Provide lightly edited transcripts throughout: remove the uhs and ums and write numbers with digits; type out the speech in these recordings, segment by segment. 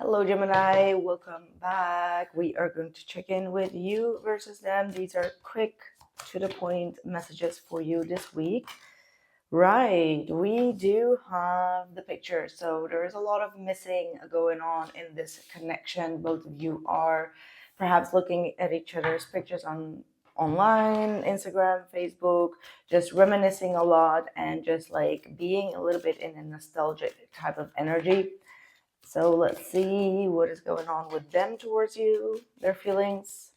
Hello, Gemini. Welcome back. We are going to check in with you versus them. These are quick, to the point messages for you this week. Right, we do have the picture. So there is a lot of missing going on in this connection. Both of you are perhaps looking at each other's pictures online, Instagram, Facebook, just reminiscing a lot and just like being a little bit in a nostalgic type of energy. So let's see what is going on with them towards you, their feelings.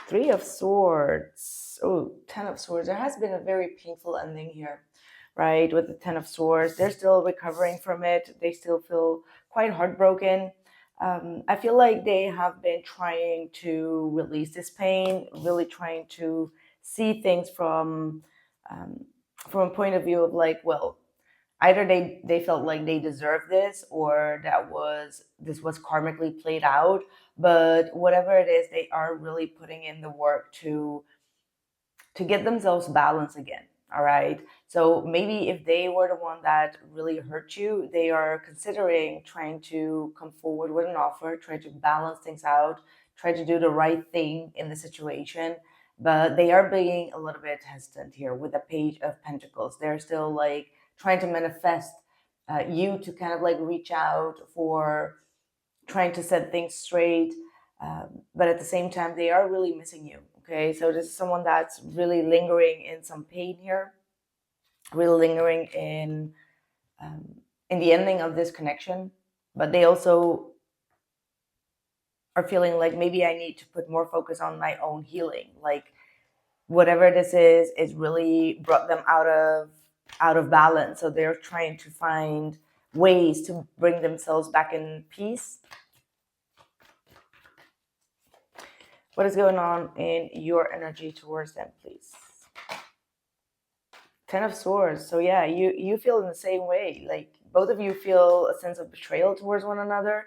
Three of Swords. Oh, Ten of Swords. There has been a very painful ending here, right? With the Ten of Swords. They're still recovering from it. They still feel quite heartbroken. I feel like they have been trying to release this pain, really trying to see things from a point of view of like, well, either they felt like they deserved this or this was karmically played out, but whatever it is, they are really putting in the work to get themselves balanced again. All right, so maybe if they were the one that really hurt you, they are considering trying to come forward with an offer, try to balance things out, try to do the right thing in the situation, but they are being a little bit hesitant here with the Page of Pentacles. They're still like trying to manifest you to kind of like reach out for trying to set things straight, but at the same time they are really missing you. Okay, so this is someone that's really lingering in some pain here, really lingering in the ending of this connection, but they also are feeling like maybe I need to put more focus on my own healing. Like whatever this is really brought them out of balance. So they're trying to find ways to bring themselves back in peace. What is going on in your energy towards them, please? Ten of Swords. So yeah, you feel in the same way. Like both of you feel a sense of betrayal towards one another.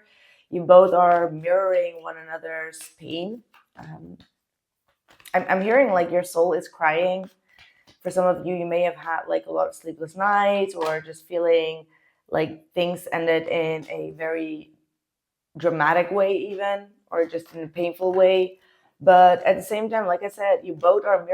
You both are mirroring one another's pain. I'm hearing like your soul is crying. For some of you, you may have had like a lot of sleepless nights or just feeling like things ended in a very dramatic way even, or just in a painful way. But at the same time, like I said, you both are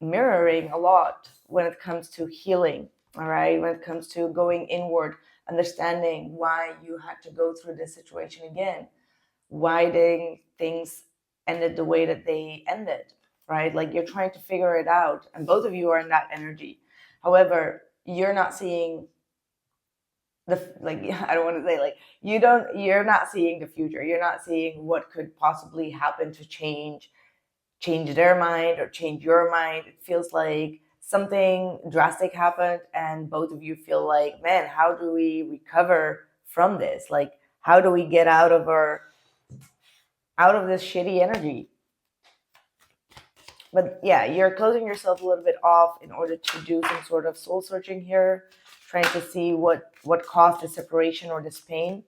mirroring a lot when it comes to healing. All right, when it comes to going inward, understanding why you had to go through this situation again, why things ended the way that they ended, right? Like you're trying to figure it out, and both of you are in that energy. However, you're not seeing like I don't want to say like you're not seeing the future. You're not seeing what could possibly happen to change their mind or change your mind. It feels like something drastic happened and both of you feel like, man, how do we recover from this? Like how do we get out of this shitty energy? But yeah, you're closing yourself a little bit off in order to do some sort of soul searching here, trying to see what caused the separation or this pain.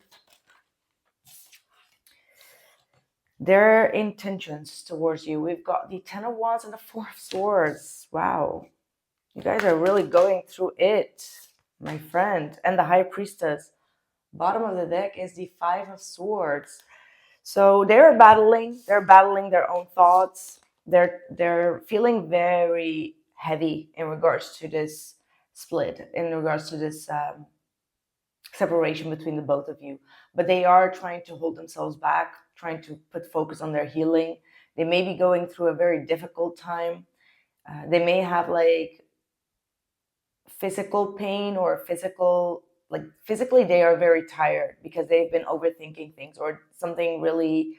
Their intentions towards you. We've got the Ten of Wands and the Four of Swords. Wow. You guys are really going through it, my friend. And the High Priestess. Bottom of the deck is the Five of Swords. So they're battling their own thoughts. They're feeling very heavy in regards to this split, in regards to this separation between the both of you. But they are trying to hold themselves back, trying to put focus on their healing. They may be going through a very difficult time. They may have like physical pain or physically they are very tired because they've been overthinking things or something really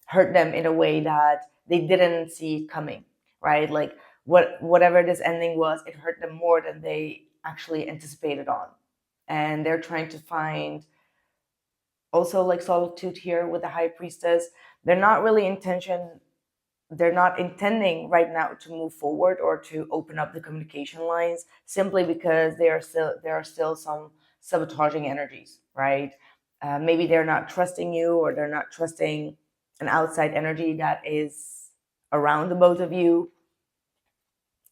hurt them in a way that they didn't see coming, right? Like whatever this ending was, it hurt them more than they actually anticipated on. And they're trying to find also like solitude here with the High Priestess. They're not intending right now to move forward or to open up the communication lines, simply because there are still some sabotaging energies, right? Maybe they're not trusting you, or they're not trusting an outside energy that is around the both of you,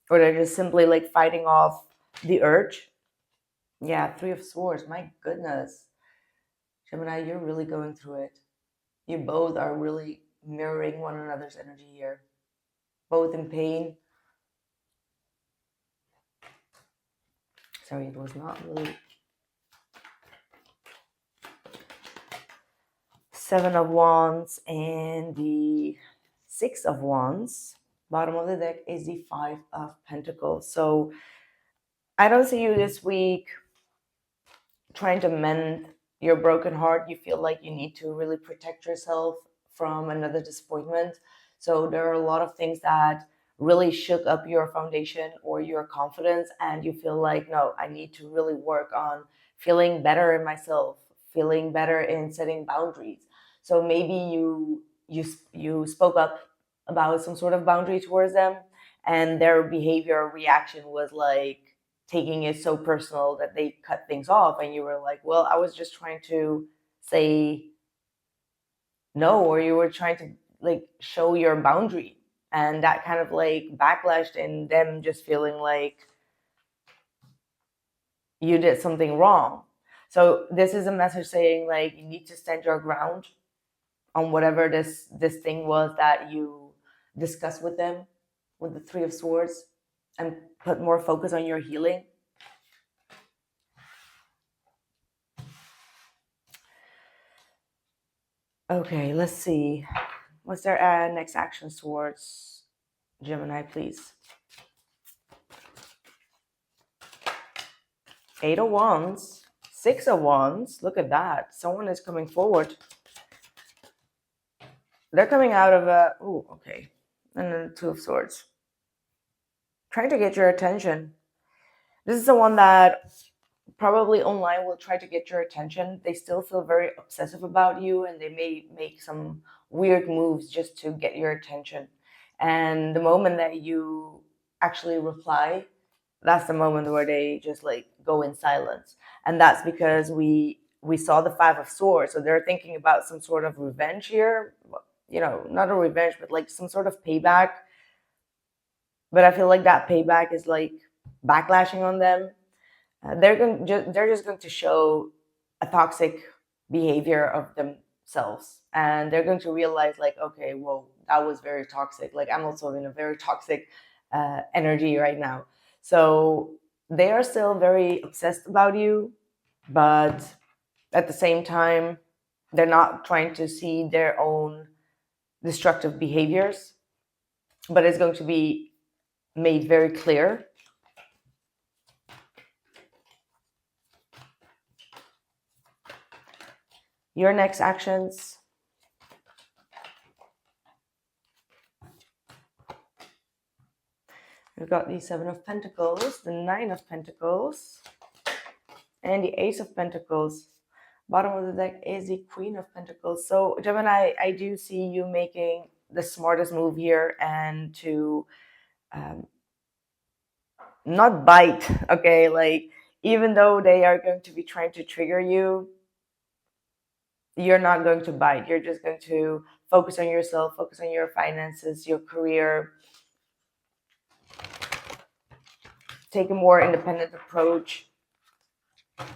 or they're just simply like fighting off the urge. Yeah, Three of Swords. My goodness. Gemini, you're really going through it. You both are really mirroring one another's energy here. Both in pain. Sorry, it was not really. Seven of Wands and the Six of Wands. Bottom of the deck is the Five of Pentacles. So I don't see you this week trying to mend your broken heart. You feel like you need to really protect yourself from another disappointment. So there are a lot of things that really shook up your foundation or your confidence, and you feel like, no, I need to really work on feeling better in myself, feeling better in setting boundaries. So maybe you spoke up about some sort of boundary towards them, and their behavior or reaction was like taking it so personal that they cut things off, and you were like, well, I was just trying to say no, or you were trying to like show your boundary, and that kind of like backlashed in them just feeling like you did something wrong. So this is a message saying like you need to stand your ground on whatever this thing was that you discussed with them, with the Three of Swords, and put more focus on your healing. Okay, let's see. What's their next action towards Gemini, please? Eight of Wands, Six of Wands. Look at that. Someone is coming forward. They're coming out of a... Oh, okay. And then Two of Swords. Trying to get your attention. This is the one that probably online will try to get your attention. They still feel very obsessive about you, and they may make some weird moves just to get your attention. And the moment that you actually reply, that's the moment where they just like go in silence. And that's because we saw the Five of Swords, so they're thinking about some sort of revenge here. You know, not a revenge, but like some sort of payback. But I feel like that payback is like backlashing on them. They're just going to show a toxic behavior of themselves, and they're going to realize like, okay, well, that was very toxic. Like, I'm also in a very toxic energy right now. So they are still very obsessed about you, but at the same time, they're not trying to see their own destructive behaviors, but it's going to be made very clear. Your next actions. We've got the Seven of Pentacles, the Nine of Pentacles, and the Ace of Pentacles. Bottom of the deck is the Queen of Pentacles. So Gemini, I do see you making the smartest move here, and to not bite, okay? Like, even though they are going to be trying to trigger you, you're not going to bite. You're just going to focus on yourself, focus on your finances, your career, take a more independent approach.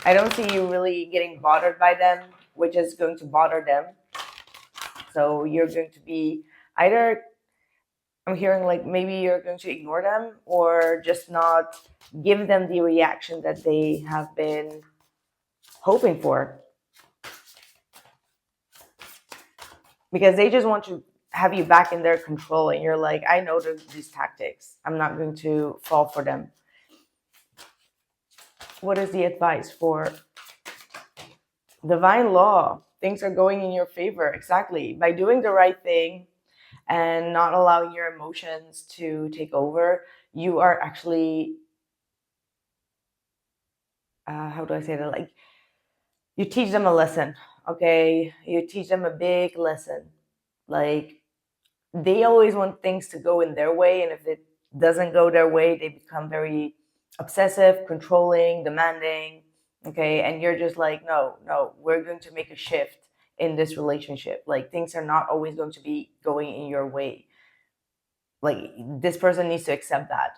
I don't see you really getting bothered by them, which is going to bother them. So you're going to be either, I'm hearing like maybe you're going to ignore them, or just not give them the reaction that they have been hoping for. Because they just want to have you back in their control, and you're like, I know these tactics. I'm not going to fall for them. What is the advice for divine law? Things are going in your favor. Exactly. By doing the right thing and not allowing your emotions to take over, you are actually, how do I say that? Like, you teach them a lesson, okay? You teach them a big lesson. Like, they always want things to go in their way, and if it doesn't go their way, they become very obsessive, controlling, demanding, okay? And you're just like, no, we're going to make a shift in this relationship. Like, things are not always going to be going in your way. Like, this person needs to accept that.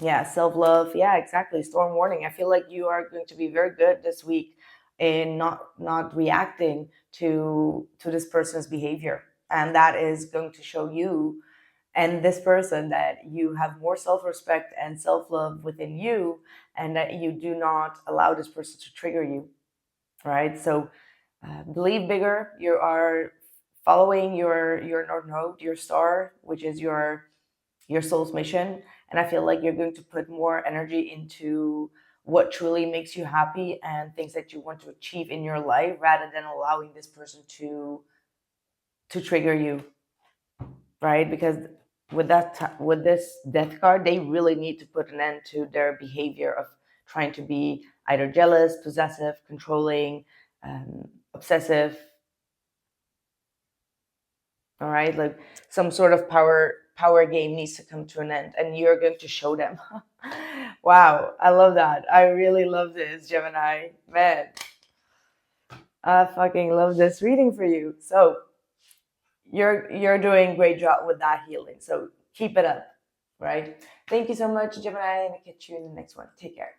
Yeah, self-love. Yeah, exactly. Storm warning. I feel like you are going to be very good this week in not reacting to this person's behavior. And that is going to show you and this person that you have more self-respect and self-love within you, and that you do not allow this person to trigger you, right? So believe bigger. You are following your north node, your star, which is your soul's mission. And I feel like you're going to put more energy into what truly makes you happy and things that you want to achieve in your life, rather than allowing this person to trigger you, right? Because with this death card, they really need to put an end to their behavior of trying to be either jealous, possessive, controlling, obsessive. All right, like some sort of power game needs to come to an end, and you're going to show them. Wow, I love that. I really love this, Gemini. Man, I fucking love this reading for you. So you're doing a great job with that healing. So keep it up, right? Thank you so much, Gemini, and I'll catch you in the next one. Take care.